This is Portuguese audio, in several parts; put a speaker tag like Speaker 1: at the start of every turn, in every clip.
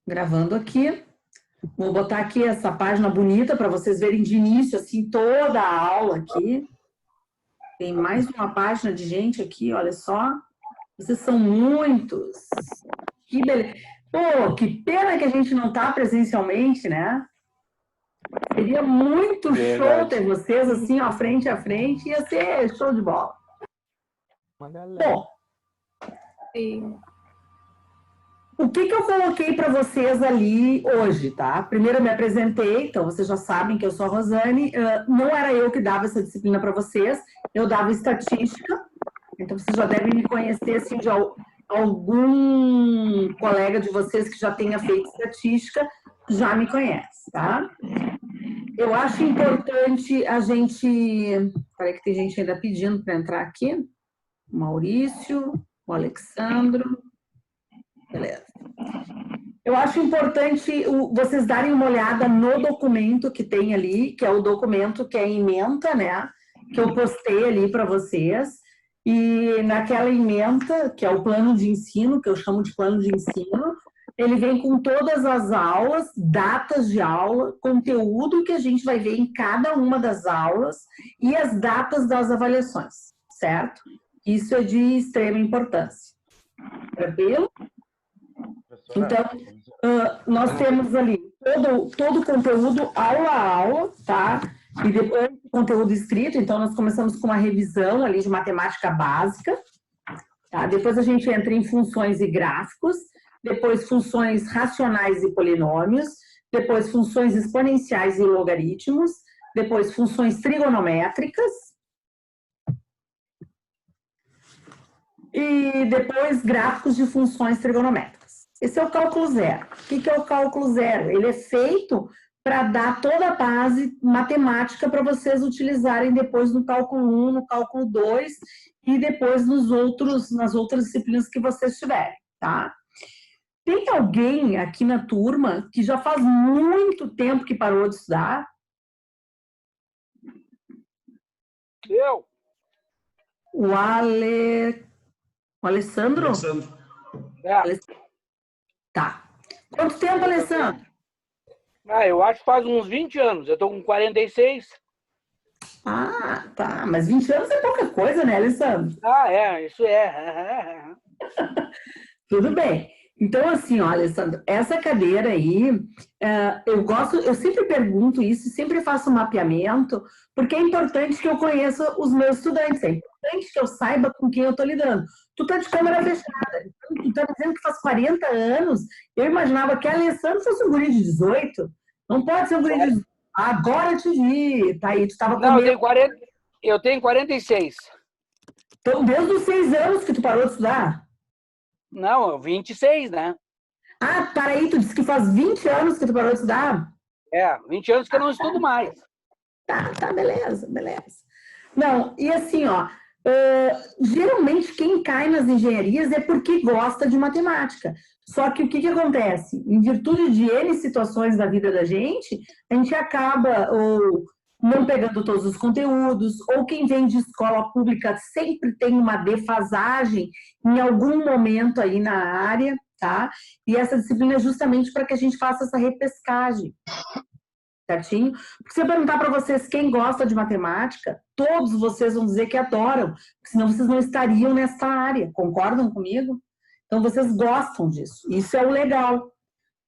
Speaker 1: Gravando aqui. Vou botar aqui essa página bonita para vocês verem de início, assim, toda a aula aqui. Tem mais uma página de gente aqui, olha só. Vocês são muitos. Que beleza. Pô, que pena que a gente não está presencialmente, né? Seria muito show ter vocês assim, ó, frente a frente. Ia ser show de bola. Bom, o que eu coloquei para vocês ali hoje, tá? Primeiro eu me apresentei, então vocês já sabem que eu sou a Rosane. Não era eu que dava essa disciplina para vocês, eu dava estatística. Então vocês já devem me conhecer assim, de algum colega de vocês que já tenha feito estatística, já me conhece, tá? Eu acho importante a gente... Peraí que tem gente ainda pedindo para entrar aqui. O Maurício, o Alexandro... Beleza. Eu acho importante vocês darem uma olhada no documento que tem ali, que é o documento que é a ementa, né? Que eu postei ali para vocês. E naquela ementa, que é o plano de ensino, que eu chamo de plano de ensino, ele vem com todas as aulas, datas de aula, conteúdo que a gente vai ver em cada uma das aulas e as datas das avaliações, certo? Isso é de extrema importância. Tranquilo? Então, nós temos ali todo o conteúdo aula a aula, tá? E depois o conteúdo escrito, então nós começamos com uma revisão ali de matemática básica, tá? Depois a gente entra em funções e gráficos, depois funções racionais e polinômios, depois funções exponenciais e logaritmos, depois funções trigonométricas, e depois gráficos de funções trigonométricas. Esse é o cálculo zero. O que é o cálculo zero? Ele é feito para dar toda a base matemática para vocês utilizarem depois no cálculo 1, no cálculo 2 e depois nas outras disciplinas que vocês tiverem, tá? Tem alguém aqui na turma que já faz muito tempo que parou de estudar?
Speaker 2: Eu.
Speaker 1: O Alessandro?
Speaker 2: Alessandro. É.
Speaker 1: Tá. Quanto tempo, Alessandro?
Speaker 2: Eu acho que faz uns 20 anos. Eu tô com 46.
Speaker 1: Ah, tá. Mas 20 anos é pouca coisa, né, Alessandro?
Speaker 2: Isso é.
Speaker 1: Tudo bem. Então, assim, ó, Alessandro, essa cadeira aí, eu sempre pergunto isso, sempre faço um mapeamento, porque é importante que eu conheça os meus estudantes, é importante que eu saiba com quem eu estou lidando. Tu tá de câmera fechada, tu tá dizendo que faz 40 anos, eu imaginava que a Alessandro fosse um guri de 18, não pode ser um guri de 18. Agora eu te vi, tá aí, tu tava com
Speaker 2: Não,
Speaker 1: medo.
Speaker 2: eu tenho 46.
Speaker 1: Então, desde os 6 anos que tu parou de estudar?
Speaker 2: Não, 26, né?
Speaker 1: Ah, peraí, tu disse que faz 20 anos que tu parou de estudar?
Speaker 2: 20 anos que eu não estudo mais.
Speaker 1: Tá, beleza. Não, e assim, ó, geralmente quem cai nas engenharias é porque gosta de matemática. Só que o que acontece? Em virtude de N situações da vida da gente, a gente acaba ou não pegando todos os conteúdos, ou quem vem de escola pública sempre tem uma defasagem em algum momento aí na área, tá? E essa disciplina é justamente para que a gente faça essa repescagem, certinho? Porque se eu perguntar para vocês quem gosta de matemática, todos vocês vão dizer que adoram, porque senão vocês não estariam nessa área, concordam comigo? Então vocês gostam disso, isso é o legal.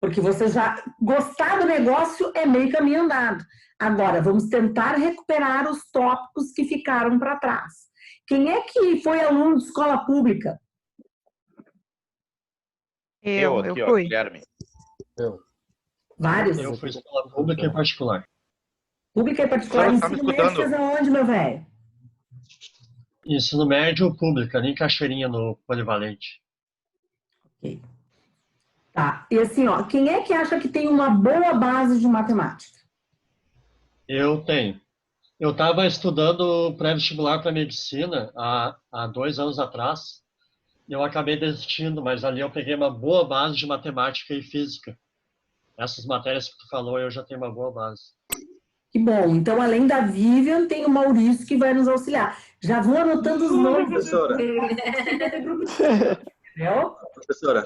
Speaker 1: Porque você já gostar do negócio é meio caminho andado. Agora, vamos tentar recuperar os tópicos que ficaram para trás. Quem é que foi aluno de escola pública?
Speaker 3: Eu fui. Guilherme.
Speaker 1: Vários?
Speaker 4: Eu fui escola pública e particular.
Speaker 1: Pública e particular,
Speaker 3: Tá me
Speaker 1: ensino médio fez aonde, meu velho?
Speaker 4: Ensino médio pública, nem Cachoeirinha no Polivalente.
Speaker 1: Ok. Tá, e assim, ó, quem é que acha que tem uma boa base de matemática?
Speaker 4: Eu tenho. Eu estava estudando pré-vestibular para medicina há 2 anos atrás. Eu acabei desistindo, mas ali eu peguei uma boa base de matemática e física. Essas matérias que tu falou, eu já tenho uma boa base.
Speaker 1: Que bom. Então, além da Vivian, tem o Maurício que vai nos auxiliar. Já vou anotando os nomes.
Speaker 5: Professora.
Speaker 1: Entendeu?
Speaker 3: Professora,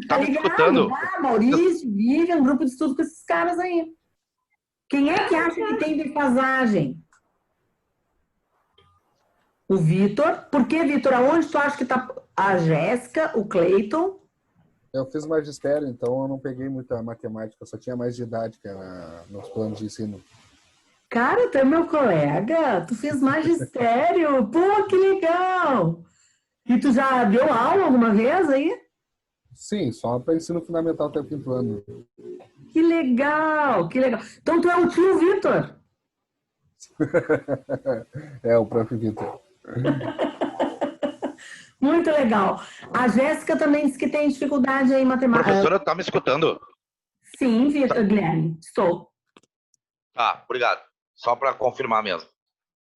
Speaker 1: Tá
Speaker 3: me
Speaker 1: ligado?
Speaker 3: escutando?
Speaker 1: Ah, Maurício, Vivian, grupo de estudo com esses caras aí. Quem é que acha que tem defasagem? O Vitor. Por que, Vitor? Aonde tu acha que tá a Jéssica, o Cleiton?
Speaker 5: Eu fiz magistério, então eu não peguei muita matemática, eu só tinha mais didática nos planos de ensino.
Speaker 1: Cara, tu é meu colega, tu fez magistério, pô, que legal! E tu já deu aula alguma vez aí?
Speaker 5: Sim, só para ensino fundamental até o 5º ano.
Speaker 1: Que legal, que legal. Então tu é o tio Vitor?
Speaker 5: É, o próprio Vitor.
Speaker 1: Muito legal. A Jéssica também disse que tem dificuldade em matemática.
Speaker 3: Professora, tá me escutando?
Speaker 1: Sim, Vitor, Guilherme, estou.
Speaker 3: Tá, obrigado. Só para confirmar mesmo.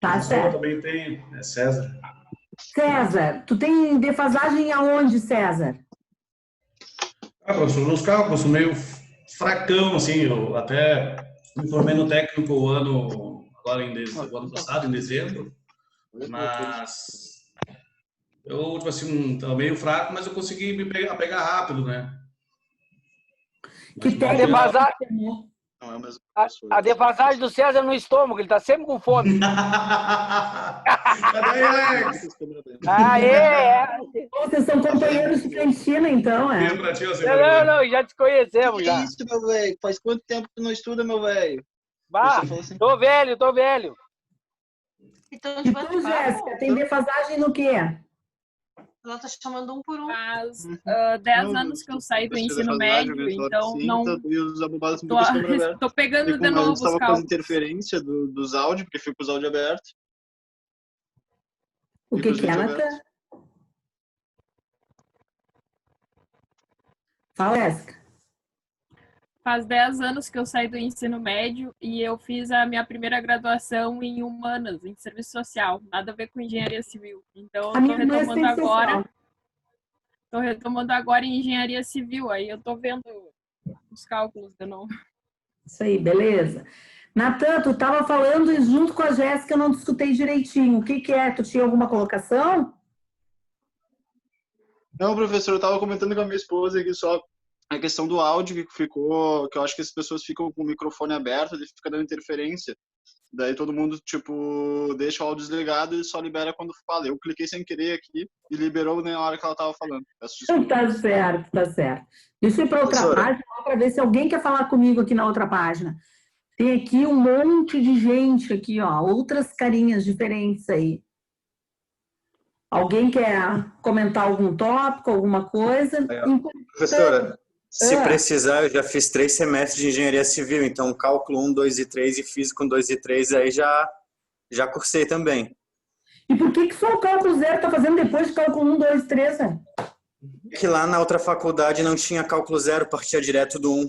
Speaker 1: Tá certo.
Speaker 6: Eu também tenho, é César.
Speaker 1: César, tu tem defasagem aonde, César?
Speaker 6: Professor, nos cálculos, meio fracão, assim, eu até me formei no técnico o ano passado, em dezembro, mas eu, tipo assim, estava meio fraco, mas eu consegui me pegar rápido, né?
Speaker 1: Que técnico?
Speaker 2: Não é o mesmo a defasagem do César no estômago, ele tá sempre com fome.
Speaker 1: Vocês são companheiros de cantina, então, é?
Speaker 2: Não, já te conhecemos.
Speaker 7: Que isso, meu velho? Faz quanto tempo que tu não estuda, meu velho?
Speaker 2: Assim, tô velho.
Speaker 1: Então, e tu, Jéssica, tem defasagem no quê?
Speaker 8: Ela tá chamando um por um.
Speaker 9: Faz 10 anos que eu saí do ensino médio, então não... Tô pegando de novo os cálculos.
Speaker 7: Estava com interferência dos áudios, porque fica os áudios abertos.
Speaker 1: O que é, Natan? Fala, Jéssica.
Speaker 9: Faz 10 anos que eu saí do ensino médio e eu fiz a minha primeira graduação em Humanas, em Serviço Social. Nada a ver com Engenharia Civil. Então, eu tô retomando agora em Engenharia Civil. Aí eu tô vendo os cálculos de novo.
Speaker 1: Isso aí, beleza. Natan, tu estava falando e junto com a Jéssica eu não discutei direitinho. O que é? Tu tinha alguma colocação?
Speaker 7: Não, professor, eu estava comentando com a minha esposa aqui só a questão do áudio que ficou, que eu acho que as pessoas ficam com o microfone aberto e fica dando interferência. Daí todo mundo, tipo, deixa o áudio desligado e só libera quando fala. Eu cliquei sem querer aqui e liberou na hora que ela estava falando.
Speaker 1: Tá certo, tá certo. Deixa eu ir para outra página para ver se alguém quer falar comigo aqui na outra página. Tem aqui um monte de gente aqui, ó, outras carinhas diferentes aí. Alguém quer comentar algum tópico, alguma coisa?
Speaker 10: Professora, se precisar, eu já fiz 3 semestres de engenharia civil, então cálculo 1, 2 e 3 e físico 1, 2 e 3 aí já cursei também.
Speaker 1: E por que só o cálculo 0 tá fazendo depois de cálculo 1, 2 e 3, né?
Speaker 10: Que lá na outra faculdade não tinha cálculo 0, partia direto do 1.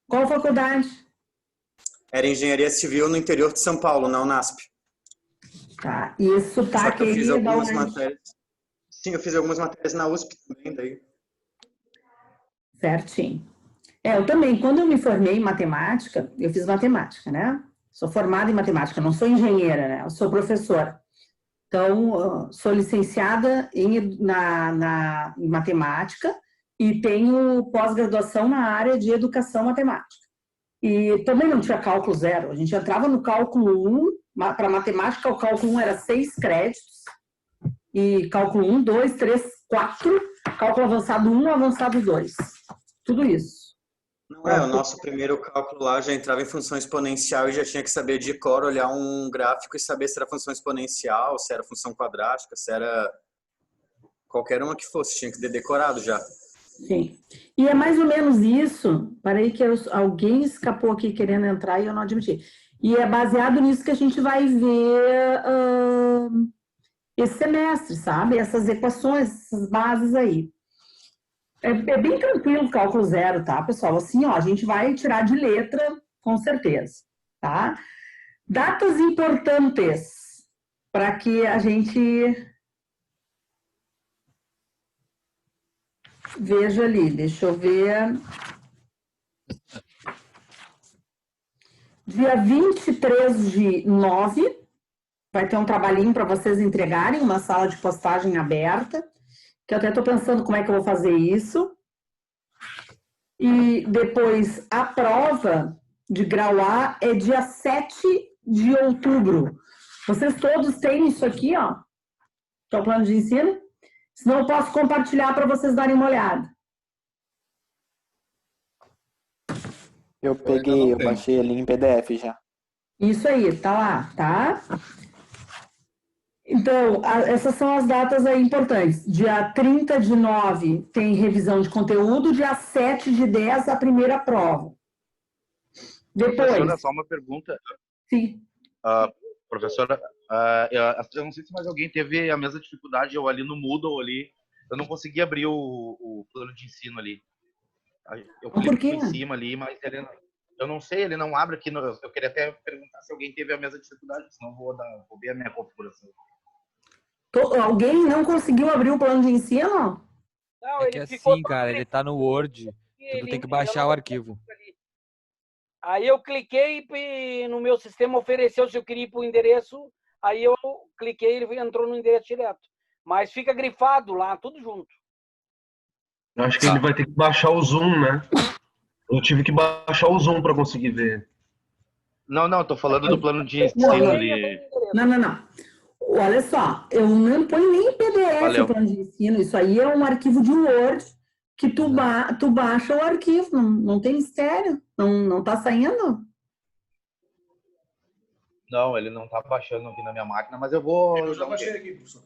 Speaker 1: Qual faculdade?
Speaker 10: Era engenharia civil no interior de São Paulo, na Unasp.
Speaker 1: Tá, e esse sotaque
Speaker 10: eu fiz
Speaker 1: aí
Speaker 10: algumas matérias. Sim, eu fiz algumas matérias na USP também, daí.
Speaker 1: Certinho. Eu também, quando eu me formei em matemática, eu fiz matemática, né? Sou formada em matemática, não sou engenheira, né? Eu sou professora. Então, sou licenciada em matemática e tenho pós-graduação na área de educação matemática. E também não tinha cálculo 0. A gente entrava no cálculo 1, para matemática, o cálculo 1 era 6 créditos, e cálculo 1, 2, 3, 4, cálculo avançado 1, avançado 2. Tudo isso.
Speaker 10: Não o nosso primeiro cálculo lá já entrava em função exponencial e já tinha que saber de cor, olhar um gráfico e saber se era função exponencial, se era função quadrática, se era qualquer uma que fosse, tinha que ter decorado já.
Speaker 1: Sim. E é mais ou menos isso, parei que alguém escapou aqui querendo entrar e eu não admiti. E é baseado nisso que a gente vai ver esse semestre, sabe? Essas equações, essas bases aí. É bem tranquilo o cálculo 0, tá, pessoal? Assim, ó, a gente vai tirar de letra, com certeza, tá? Datas importantes para que a gente veja ali. Deixa eu ver. Dia 23/9, vai ter um trabalhinho para vocês entregarem, uma sala de postagem aberta. que eu até estou pensando como é que eu vou fazer isso. E depois, a prova de grau A é dia 7 de outubro. Vocês todos têm isso aqui, ó, que é o plano de ensino? Senão eu posso compartilhar para vocês darem uma olhada.
Speaker 11: Eu peguei, eu baixei ali em PDF já.
Speaker 1: Isso aí, tá lá, tá? Então, essas são as datas aí importantes. Dia 30/9 tem revisão de conteúdo, dia 7/10 a primeira prova. Depois...
Speaker 3: Professora, só uma pergunta.
Speaker 1: Sim.
Speaker 3: Professora, eu não sei se mais alguém teve a mesma dificuldade, eu ali no Moodle ali, eu não consegui abrir o plano de ensino ali. Eu clico em cima ali, mas eu não sei, ele não abre aqui. Eu queria até perguntar se alguém teve a mesma dificuldade, senão vou ver a minha configuração.
Speaker 1: Alguém não conseguiu abrir o plano de ensino?
Speaker 12: Não, é que assim, cara, ele tá no Word, tu tem que baixar o arquivo.
Speaker 2: Aí eu cliquei e no meu sistema ofereceu se eu queria ir para o endereço, aí eu cliquei e ele entrou no endereço direto. Mas fica grifado lá, tudo junto.
Speaker 13: Eu acho que ele vai ter que baixar o Zoom, né? Eu tive que baixar o Zoom para conseguir ver.
Speaker 3: Não, tô falando do plano de ensino ali.
Speaker 1: Não. Olha só, eu não ponho nem em PDF o plano de ensino. Isso aí é um arquivo de Word que tu baixa o arquivo. Não tem mistério. Não tá saindo?
Speaker 3: Não, ele não tá baixando aqui na minha máquina, mas eu vou...
Speaker 6: Eu já baixei aqui, professor.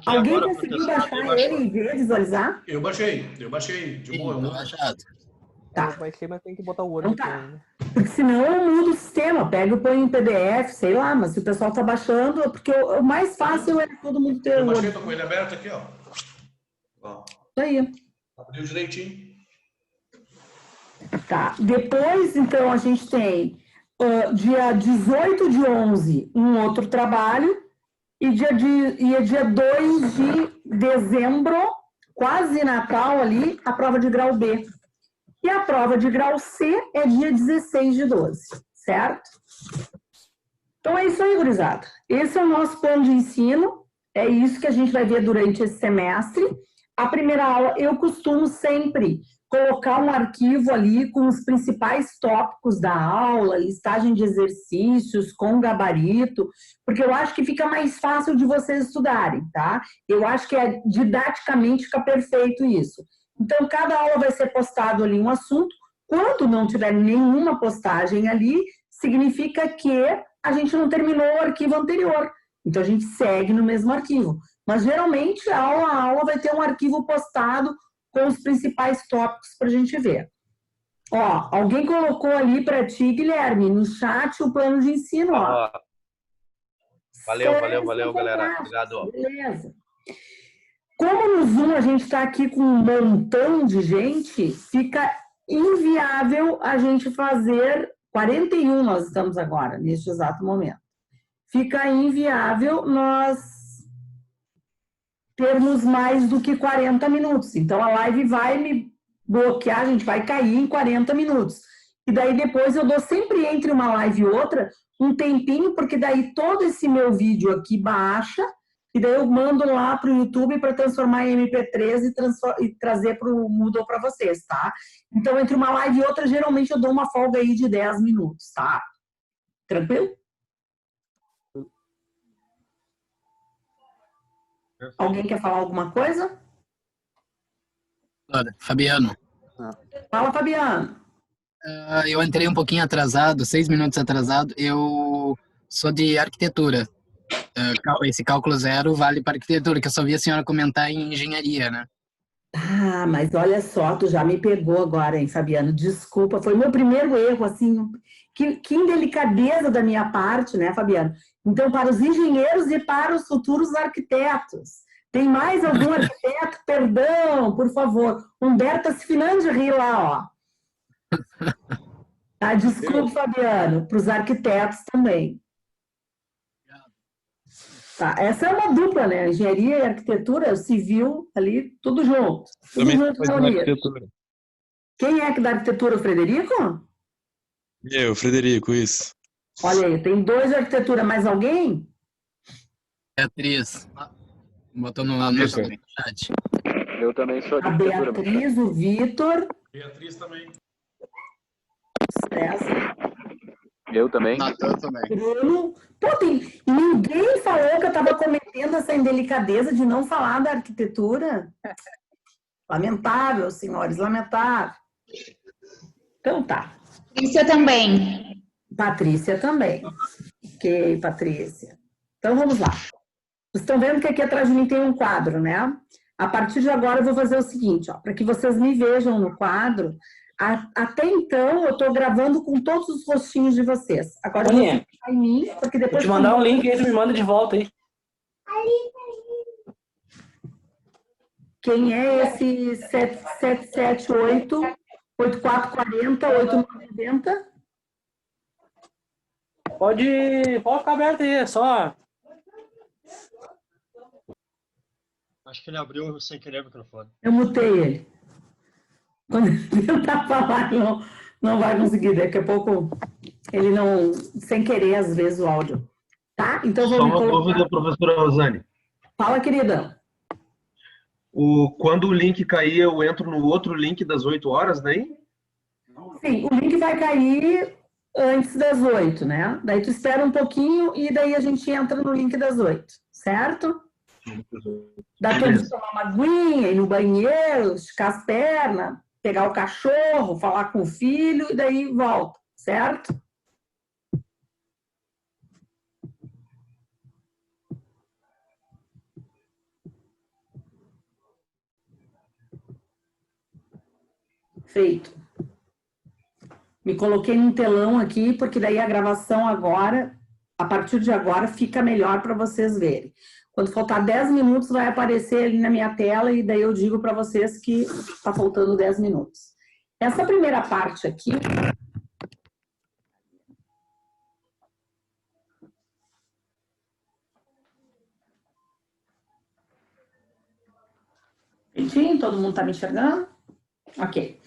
Speaker 1: Alguém conseguiu baixar ele e ver, visualizar?
Speaker 6: Eu baixei. De boa, eu não baixado.
Speaker 1: Tá.
Speaker 12: Eu baixei, mas tem que botar o Word.
Speaker 1: Então tá. Porque senão eu mudo o sistema, pego e põe em PDF, sei lá, mas se o pessoal tá baixando, porque o mais fácil é todo mundo ter o Word.
Speaker 6: Eu baixei, tô com ele aberto aqui, ó.
Speaker 1: Isso aí.
Speaker 6: Abriu direitinho.
Speaker 1: Tá. Depois, então, a gente tem dia 18/11 um outro trabalho e dia 2 de dezembro, quase Natal ali, a prova de grau B. E a prova de grau C é dia 16/12, certo? Então é isso aí, gurizada. Esse é o nosso plano de ensino, é isso que a gente vai ver durante esse semestre. A primeira aula, eu costumo sempre colocar um arquivo ali com os principais tópicos da aula, listagem de exercícios, com gabarito, porque eu acho que fica mais fácil de vocês estudarem, tá? Eu acho que didaticamente fica perfeito isso. Então, cada aula vai ser postado ali um assunto. Quando não tiver nenhuma postagem ali, significa que a gente não terminou o arquivo anterior. Então, a gente segue no mesmo arquivo. Mas, geralmente, aula a aula vai ter um arquivo postado com os principais tópicos para a gente ver. Ó, alguém colocou ali para ti, Guilherme, no chat o plano de ensino, ó.
Speaker 3: Valeu, galera. Obrigado.
Speaker 1: Beleza. Como no Zoom a gente está aqui com um montão de gente, fica inviável a gente fazer 41, nós estamos agora, neste exato momento. Fica inviável nós termos mais do que 40 minutos. Então, a live vai me bloquear, a gente vai cair em 40 minutos. E daí, depois, eu dou sempre entre uma live e outra um tempinho, porque daí todo esse meu vídeo aqui baixa, e daí eu mando lá para o YouTube para transformar em MP3 e trazer para o Moodle para vocês, tá? Então, entre uma live e outra, geralmente eu dou uma folga aí de 10 minutos, tá? Tranquilo? Alguém quer falar alguma coisa?
Speaker 14: Fabiano.
Speaker 1: Fala, Fabiano.
Speaker 14: Eu entrei um pouquinho atrasado, 6 minutos atrasado. Eu sou de arquitetura. Esse cálculo zero vale para arquitetura, que eu só vi a senhora comentar em engenharia, né?
Speaker 1: Ah, mas olha só, tu já me pegou agora, hein, Fabiano? Desculpa, foi meu primeiro erro, assim, que indelicadeza da minha parte, né, Fabiano? Então, para os engenheiros e para os futuros arquitetos. Tem mais algum arquiteto? Perdão, por favor. Humberto se finando de rir lá, ó. Tá, desculpa, Fabiano, para os arquitetos também. Tá, essa é uma dupla, né? Engenharia e arquitetura, civil, ali, tudo junto. Tudo junto na arquitetura. Quem é que dá arquitetura, o Frederico?
Speaker 15: Eu, Frederico, isso.
Speaker 1: Olha aí, tem 2 de arquitetura, mais alguém?
Speaker 14: Beatriz. Botou no chat.
Speaker 16: Eu também sou
Speaker 1: A Beatriz, o Vitor.
Speaker 6: Beatriz também.
Speaker 1: César.
Speaker 16: Eu também.
Speaker 7: Natan também.
Speaker 1: Bruno. Pô, ninguém falou que eu estava cometendo essa indelicadeza de não falar da arquitetura. Lamentável, senhores, lamentável. Então tá.
Speaker 17: Patrícia também.
Speaker 1: Patrícia também. Ok, Patrícia. Então vamos lá. Vocês estão vendo que aqui atrás de mim tem um quadro, né? A partir de agora eu vou fazer o seguinte, ó, para que vocês me vejam no quadro. Até então eu estou gravando com todos os rostinhos de vocês. Agora eu vou ficar em mim, porque depois...
Speaker 18: Vou te mandar um link aí, tu me manda de volta aí.
Speaker 1: Quem é esse 7778 8440 8990?
Speaker 18: Pode ficar aberto aí, é só...
Speaker 4: Acho que ele abriu sem querer o microfone.
Speaker 1: Eu mutei ele. Quando ele tentar falar, não vai conseguir. Daqui a pouco ele não... Sem querer, às vezes, o áudio. Tá? Então
Speaker 13: Só
Speaker 1: vamos
Speaker 13: uma
Speaker 1: colocar...
Speaker 13: dúvida, professora Rosane.
Speaker 1: Fala, querida.
Speaker 13: Quando o link cair, eu entro no outro link das 8 horas, daí?
Speaker 1: Sim, o link vai cair antes das 8, né? Daí tu espera um pouquinho e daí a gente entra no link das 8, certo? Dá tempo de tomar uma aguinha, ir no banheiro, esticar as pernas, pegar o cachorro, falar com o filho e daí volta, certo? Feito. Me coloquei num telão aqui, porque daí a gravação agora, a partir de agora, fica melhor para vocês verem. Quando faltar 10 minutos, vai aparecer ali na minha tela e daí eu digo para vocês que está faltando 10 minutos. Essa primeira parte aqui... Feitinho? Todo mundo está me enxergando? Ok.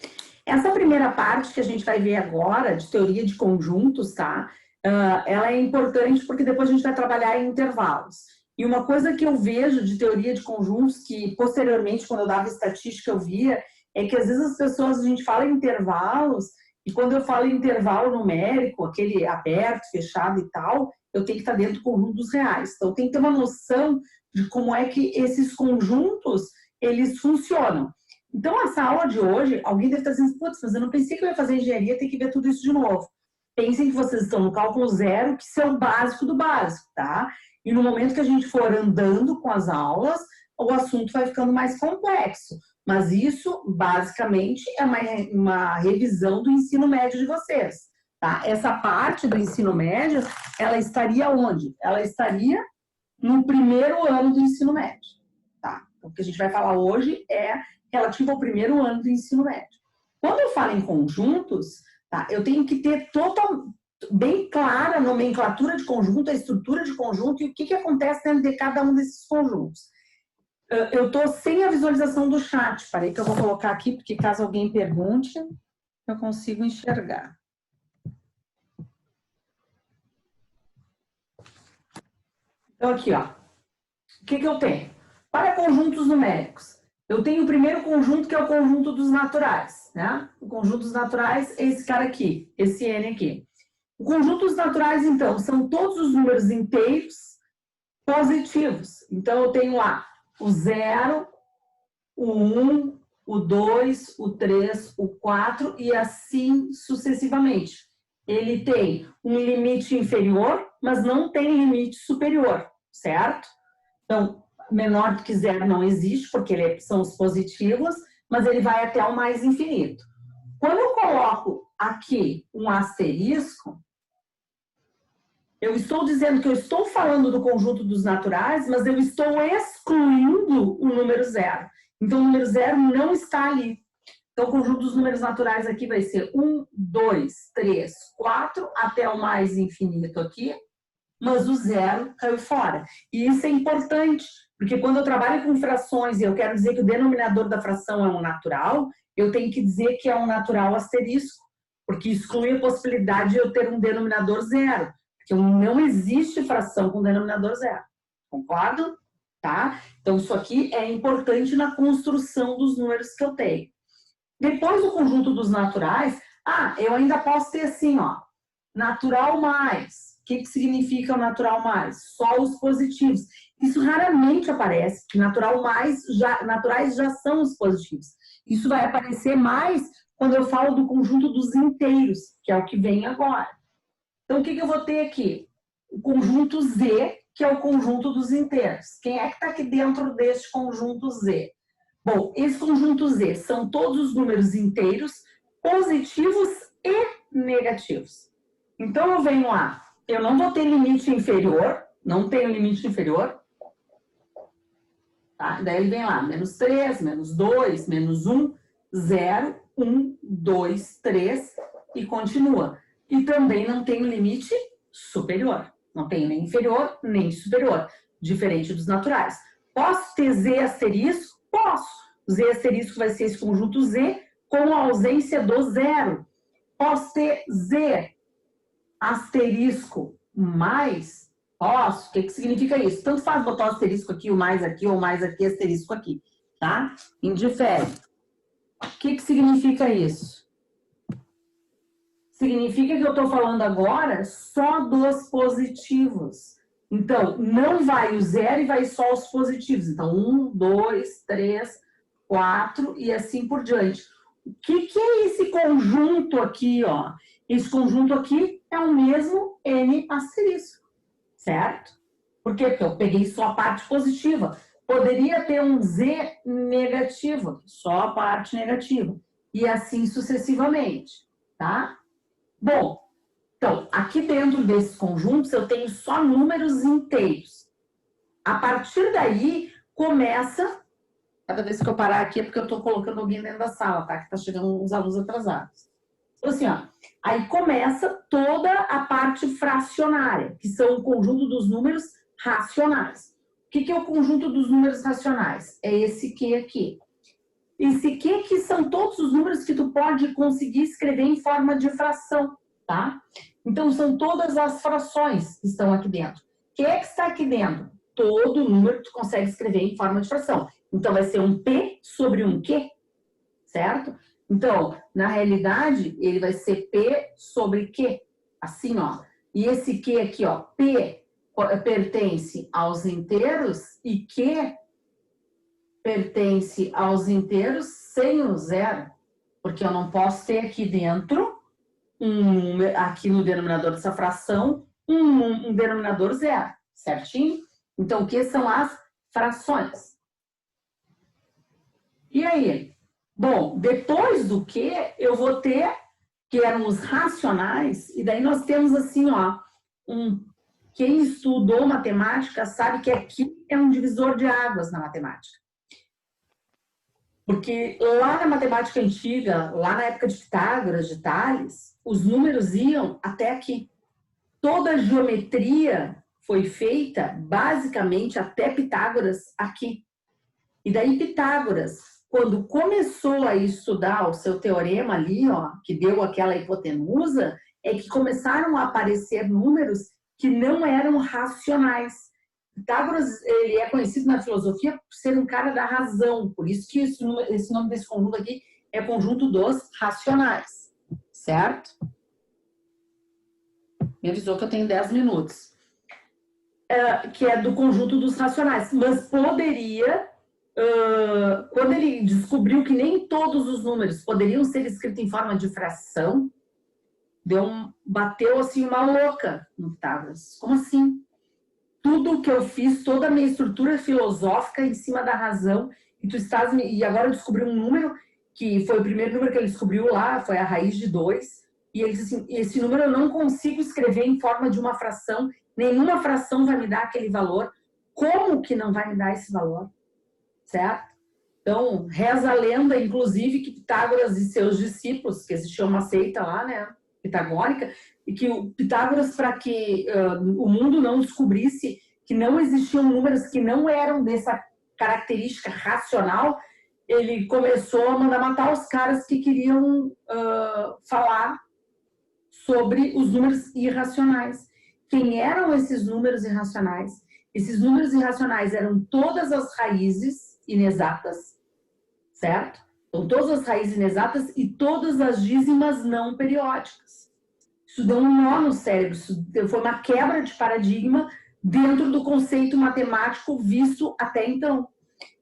Speaker 1: Essa primeira parte que a gente vai ver agora, de teoria de conjuntos, tá? Ela é importante porque depois a gente vai trabalhar em intervalos. E uma coisa que eu vejo de teoria de conjuntos, que posteriormente, quando eu dava estatística, eu via, é que às vezes as pessoas, a gente fala em intervalos, e quando eu falo em intervalo numérico, aquele aberto, fechado e tal, eu tenho que estar dentro do conjunto dos reais. Então, tem que ter uma noção de como é que esses conjuntos, eles funcionam. Então, essa aula de hoje, alguém deve estar dizendo, putz, mas eu não pensei que eu ia fazer engenharia, tem que ver tudo isso de novo. Pensem que vocês estão no cálculo zero, que isso é o básico do básico, tá? E no momento que a gente for andando com as aulas, o assunto vai ficando mais complexo. Mas isso, basicamente, é uma revisão do ensino médio de vocês, tá? Essa parte do ensino médio, ela estaria onde? Ela estaria no primeiro ano do ensino médio, tá? O que a gente vai falar hoje é relativo ao primeiro ano do ensino médio. Quando eu falo em conjuntos, tá, eu tenho que ter bem clara a nomenclatura de conjunto, a estrutura de conjunto e o que acontece dentro de cada um desses conjuntos. Eu estou sem a visualização do chat, parei que eu vou colocar aqui, porque caso alguém pergunte, eu consigo enxergar. Então, aqui, ó. O que eu tenho? Para conjuntos numéricos, eu tenho o primeiro conjunto, que é o conjunto dos naturais, né? O conjunto dos naturais é esse cara aqui, esse N aqui. O conjunto dos naturais, então, são todos os números inteiros positivos. Então, eu tenho lá o 0, o 1, o 2, o 3, o 4 e assim sucessivamente. Ele tem um limite inferior, mas não tem limite superior, certo? Então, menor do que 0 não existe, porque são os positivos, mas ele vai até o mais infinito. Quando eu coloco aqui um asterisco, eu estou dizendo que eu estou falando do conjunto dos naturais, mas eu estou excluindo o número 0. Então, o número 0 não está ali. Então, o conjunto dos números naturais aqui vai ser 1, 2, 3, 4, até o mais infinito aqui, mas o 0 caiu fora. E isso é importante, porque quando eu trabalho com frações e eu quero dizer que o denominador da fração é um natural, eu tenho que dizer que é um natural asterisco, porque exclui a possibilidade de eu ter um denominador 0. Porque não existe fração com denominador 0. Concordo? tá? Então, isso aqui é importante na construção dos números que eu tenho. Depois do conjunto dos naturais, eu ainda posso ter assim, ó, natural mais. O que significa o natural mais? Só os positivos. Isso raramente aparece, porque naturais já são os positivos. Isso vai aparecer mais quando eu falo do conjunto dos inteiros, que é o que vem agora. Então, o que eu vou ter aqui? O conjunto Z, que é o conjunto dos inteiros. Quem é que está aqui dentro deste conjunto Z? Bom, esse conjunto Z são todos os números inteiros, positivos e negativos. Então, eu venho lá, eu não vou ter limite inferior, não tenho limite inferior. Tá? Daí ele vem lá, menos 3, menos 2, menos 1, 0, 1, 2, 3 e continua. E também não tenho limite superior. Não tenho nem inferior, nem superior. Diferente dos naturais. Posso ter Z asterisco? Posso. Z asterisco vai ser esse conjunto Z com a ausência do zero. Posso ter Z asterisco mais? Posso. O que significa isso? Tanto faz botar o asterisco aqui, o mais aqui, ou mais aqui, asterisco aqui. Tá? Indifere. O que significa isso? Significa que eu estou falando agora só dos positivos. Então, não vai o zero e vai só os positivos. Então, 1, 2, 3, 4 e assim por diante. O que é esse conjunto aqui, ó? Esse conjunto aqui é o mesmo N asterisco, certo? Por quê? Porque eu peguei só a parte positiva. Poderia ter um Z negativo, só a parte negativa. E assim sucessivamente, tá? Bom, então, aqui dentro desses conjuntos eu tenho só números inteiros. A partir daí, começa... Cada vez que eu parar aqui é porque eu estou colocando alguém dentro da sala, tá? Que está chegando uns alunos atrasados. Então, assim, ó, aí começa toda a parte fracionária, que são o conjunto dos números racionais. O que é o conjunto dos números racionais? É esse Q aqui. Esse Q aqui são todos os números que tu pode conseguir escrever em forma de fração, tá? Então, são todas as frações que estão aqui dentro. O que é que está aqui dentro? Todo número que tu consegue escrever em forma de fração. Então, vai ser um P sobre um Q, certo? Então, na realidade, ele vai ser P sobre Q, assim, ó. E esse Q aqui, ó, P pertence aos inteiros e Q pertence aos inteiros sem o zero. Porque eu não posso ter aqui dentro, aqui no denominador dessa fração, um denominador zero, certinho? Então, o que são as frações? E aí? Bom, depois do que eu vou ter, que eram os racionais, e daí nós temos assim, ó, quem estudou matemática sabe que aqui é um divisor de águas na matemática. Porque lá na matemática antiga, lá na época de Pitágoras, de Tales, os números iam até aqui. Toda a geometria foi feita basicamente até Pitágoras aqui. E daí Pitágoras, quando começou a estudar o seu teorema ali, ó, que deu aquela hipotenusa, é que começaram a aparecer números que não eram racionais. Pitágoras, ele é conhecido na filosofia por ser um cara da razão, por isso que esse nome desse conjunto aqui é conjunto dos racionais, certo? Me avisou que eu tenho 10 minutos. Que é do conjunto dos racionais, mas poderia... quando ele descobriu que nem todos os números poderiam ser escritos em forma de fração, bateu assim uma louca no Pitágoras. Como assim? Tudo que eu fiz, toda a minha estrutura filosófica em cima da razão, e agora eu descobri um número, que foi o primeiro número que ele descobriu lá, foi a raiz de 2, e ele disse assim, esse número eu não consigo escrever em forma de uma fração, nenhuma fração vai me dar aquele valor, como que não vai me dar esse valor? Certo? Então, reza a lenda, inclusive, que Pitágoras e seus discípulos, que existia uma seita lá, né, pitagórica, e que o Pitágoras, para que o mundo não descobrisse que não existiam números que não eram dessa característica racional, ele começou a mandar matar os caras que queriam falar sobre os números irracionais. Quem eram esses números irracionais? Esses números irracionais eram todas as raízes inexatas, certo? Então, todas as raízes inexatas e todas as dízimas não periódicas. Isso deu um nó no cérebro, isso foi uma quebra de paradigma dentro do conceito matemático visto até então.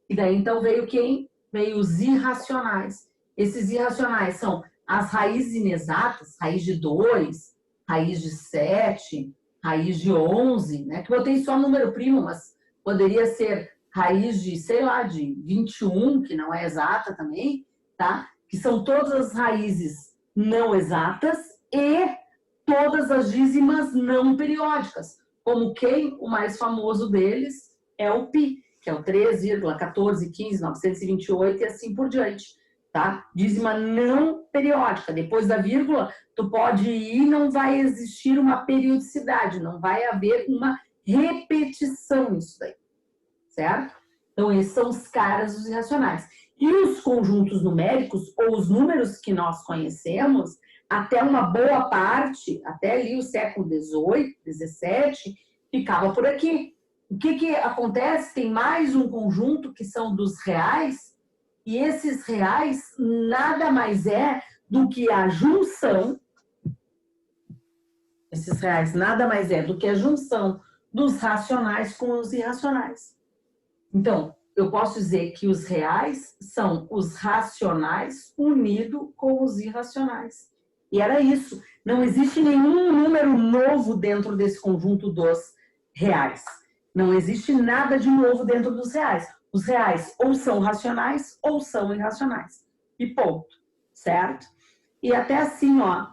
Speaker 1: E daí, então, veio quem? Veio os irracionais. Esses irracionais são as raízes inexatas, raiz de 2, raiz de 7, raiz de 11, né? Que eu botei só número primo, mas poderia ser raiz de, sei lá, de 21, que não é exata também, tá? Que são todas as raízes não exatas e todas as dízimas não periódicas. Como quem? O mais famoso deles é o π, que é o 3,1415,928 e assim por diante, tá? Dízima não periódica. Depois da vírgula, tu pode ir, não vai existir uma periodicidade, não vai haver uma repetição nisso daí, certo? Então, esses são os caras dos irracionais. E os conjuntos numéricos, ou os números que nós conhecemos, até uma boa parte, até ali o século XVIII, XVII, ficava por aqui. O que acontece? Tem mais um conjunto que são dos reais, e esses reais nada mais é do que a junção, esses reais nada mais é do que a junção dos racionais com os irracionais. Então, eu posso dizer que os reais são os racionais unidos com os irracionais. E era isso. Não existe nenhum número novo dentro desse conjunto dos reais. Não existe nada de novo dentro dos reais. Os reais ou são racionais ou são irracionais. E ponto. Certo? E até assim, ó,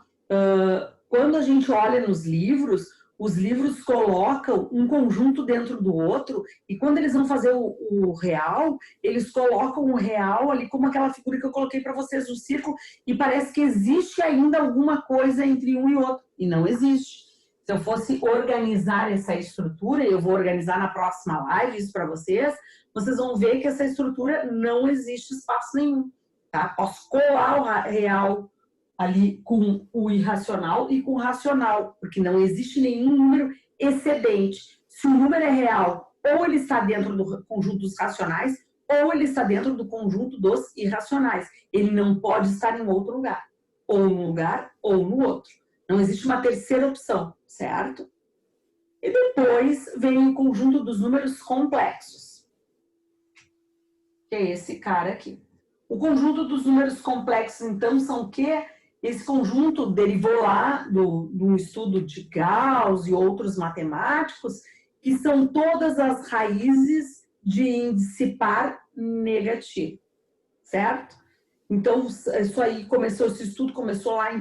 Speaker 1: quando a gente olha nos livros, os livros colocam um conjunto dentro do outro, e quando eles vão fazer o real, eles colocam o real ali como aquela figura que eu coloquei para vocês, um círculo, e parece que existe ainda alguma coisa entre um e outro, e não existe. Se eu fosse organizar essa estrutura, e eu vou organizar na próxima live isso para vocês, vocês vão ver que essa estrutura não existe espaço nenhum, tá? Posso colar o real ali com o irracional e com o racional, porque não existe nenhum número excedente. Se o número é real, ou ele está dentro do conjunto dos racionais, ou ele está dentro do conjunto dos irracionais. Ele não pode estar em outro lugar. Ou num lugar, ou no outro. Não existe uma terceira opção, certo? E depois vem o conjunto dos números complexos, que é esse cara aqui. O conjunto dos números complexos, então, são o quê? Esse conjunto derivou lá do estudo de Gauss e outros matemáticos, que são todas as raízes de índice par negativo, certo? Então, isso aí começou, esse estudo começou lá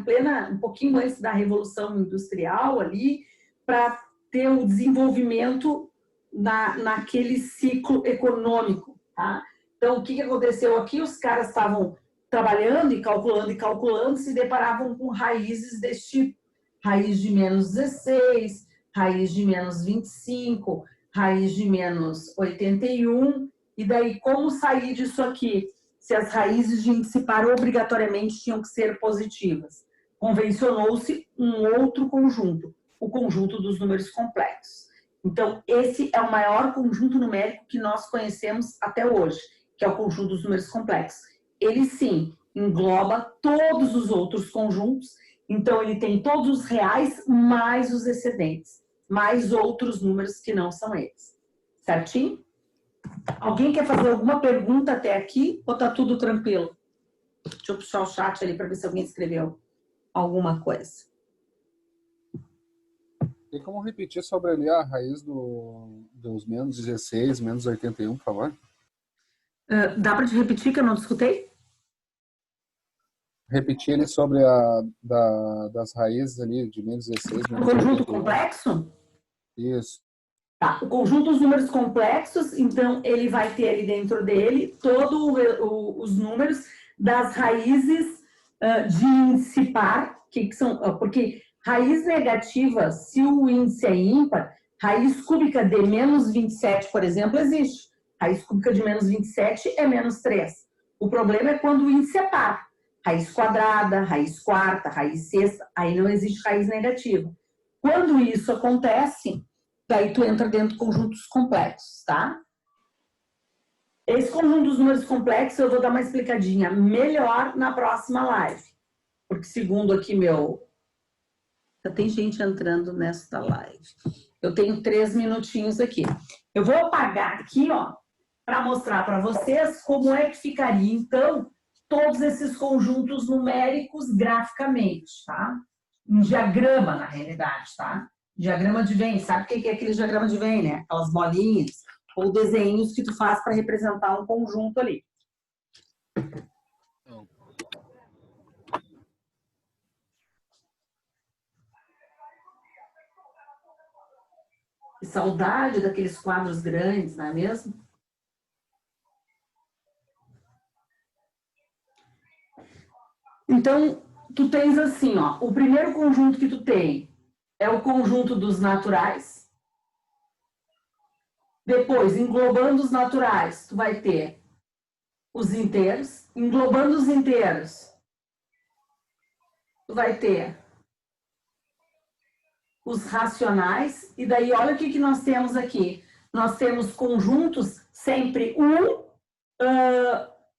Speaker 1: um pouquinho antes da Revolução Industrial ali, para ter o desenvolvimento naquele ciclo econômico, tá? Então, o que aconteceu aqui? Os caras estavam trabalhando e calculando, se deparavam com raízes desse tipo. Raiz de menos 16, raiz de menos 25, raiz de menos 81. E daí, como sair disso aqui? Se as raízes de índice par obrigatoriamente tinham que ser positivas. Convencionou-se um outro conjunto, o conjunto dos números complexos. Então, esse é o maior conjunto numérico que nós conhecemos até hoje, que é o conjunto dos números complexos. Ele, sim, engloba todos os outros conjuntos, então ele tem todos os reais mais os excedentes, mais outros números que não são eles. Certinho? Alguém quer fazer alguma pergunta até aqui ou tá tudo tranquilo? Deixa eu puxar o chat ali para ver se alguém escreveu alguma coisa.
Speaker 5: Tem como repetir sobre ali a raiz dos menos 16, menos 81, por favor?
Speaker 1: Dá para te repetir que eu não escutei?
Speaker 5: Repetir ali sobre das raízes ali de menos 16, menos
Speaker 1: O conjunto
Speaker 5: 81.
Speaker 1: complexo?
Speaker 5: Isso.
Speaker 1: Tá, o conjunto dos números complexos, então ele vai ter ali dentro dele todos os números das raízes de índice par, que são, porque raiz negativa, se o índice é ímpar, raiz cúbica de menos 27, por exemplo, existe. Raiz cúbica de menos 27 é menos 3. O problema é quando o índice é par. Raiz quadrada, raiz quarta, raiz sexta, aí não existe raiz negativa. Quando isso acontece, Daí tu entra dentro de conjuntos complexos, tá? Esse conjunto dos números complexos eu vou dar uma explicadinha melhor na próxima live. Porque segundo aqui já tem gente entrando nesta live. Eu tenho 3 minutinhos aqui. Eu vou apagar aqui, ó, para mostrar para vocês como é que ficaria, então, todos esses conjuntos numéricos graficamente, tá? Um diagrama, na realidade, tá? Diagrama de Venn. Sabe o que é aquele diagrama de Venn, né? Aquelas bolinhas ou desenhos que tu faz para representar um conjunto ali. Que saudade daqueles quadros grandes, não é mesmo? Então, tu tens assim, ó, o primeiro conjunto que tu tem é o conjunto dos naturais. Depois, englobando os naturais, tu vai ter os inteiros. Englobando os inteiros, tu vai ter os racionais. E daí, olha o que nós temos aqui. Nós temos conjuntos sempre um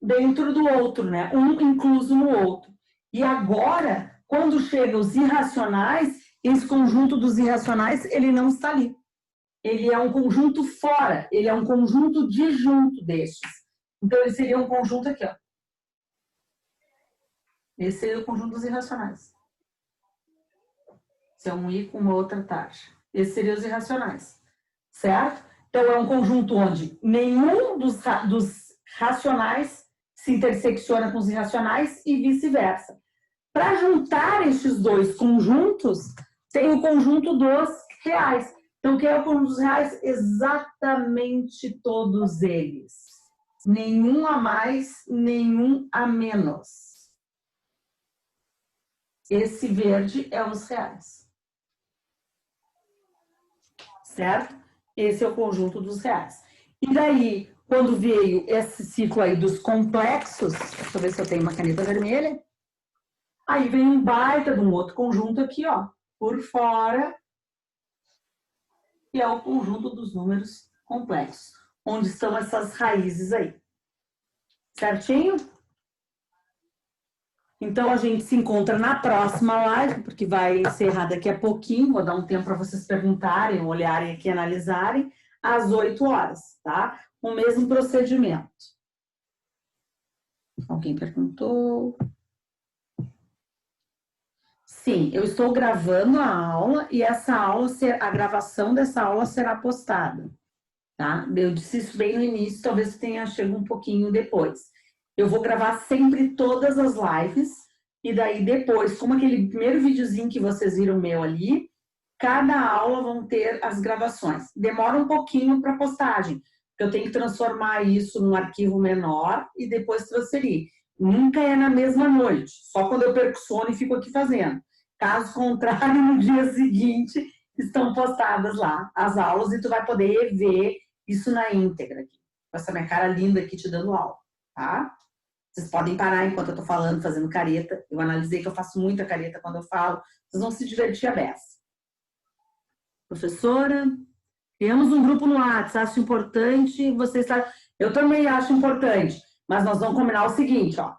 Speaker 1: dentro do outro, né? Um incluso no outro. E agora, quando chega os irracionais, esse conjunto dos irracionais, ele não está ali. Ele é um conjunto fora, ele é um conjunto disjunto destes. Então, ele seria um conjunto aqui, ó. Esse seria o conjunto dos irracionais. Esse é um I com uma outra taxa. Esse seria os irracionais, certo? Então, é um conjunto onde nenhum dos racionais se intersecciona com os irracionais e vice-versa. Para juntar estes dois conjuntos, tem o conjunto dos reais. Então, o que é o conjunto dos reais? Exatamente todos eles. Nenhum a mais, nenhum a menos. Esse verde é os reais. Certo? Esse é o conjunto dos reais. E daí, quando veio esse ciclo aí dos complexos, deixa eu ver se eu tenho uma caneta vermelha. Aí vem um baita de um outro conjunto aqui, ó, por fora, que é o conjunto dos números complexos, onde estão essas raízes aí. Certinho? Então, a gente se encontra na próxima live, porque vai encerrar daqui a pouquinho, vou dar um tempo para vocês perguntarem, olharem aqui, analisarem, às 8 horas, tá? O mesmo procedimento. Alguém perguntou? Sim, eu estou gravando a aula e a gravação dessa aula será postada, tá? Eu disse isso bem no início, talvez tenha chegado um pouquinho depois. Eu vou gravar sempre todas as lives e daí depois, como aquele primeiro videozinho que vocês viram meu ali, cada aula vão ter as gravações. Demora um pouquinho para postagem, porque eu tenho que transformar isso num arquivo menor e depois transferir. Nunca é na mesma noite, só quando eu perco sono e fico aqui fazendo. Caso contrário, no dia seguinte, estão postadas lá as aulas e tu vai poder ver isso na íntegra aqui. Com essa minha cara linda aqui te dando aula, tá? Vocês podem parar enquanto eu tô falando, fazendo careta. Eu analisei que eu faço muita careta quando eu falo. Vocês vão se divertir a beça. Professora, criamos um grupo no WhatsApp, acho importante. Eu também acho importante, mas nós vamos combinar o seguinte, ó.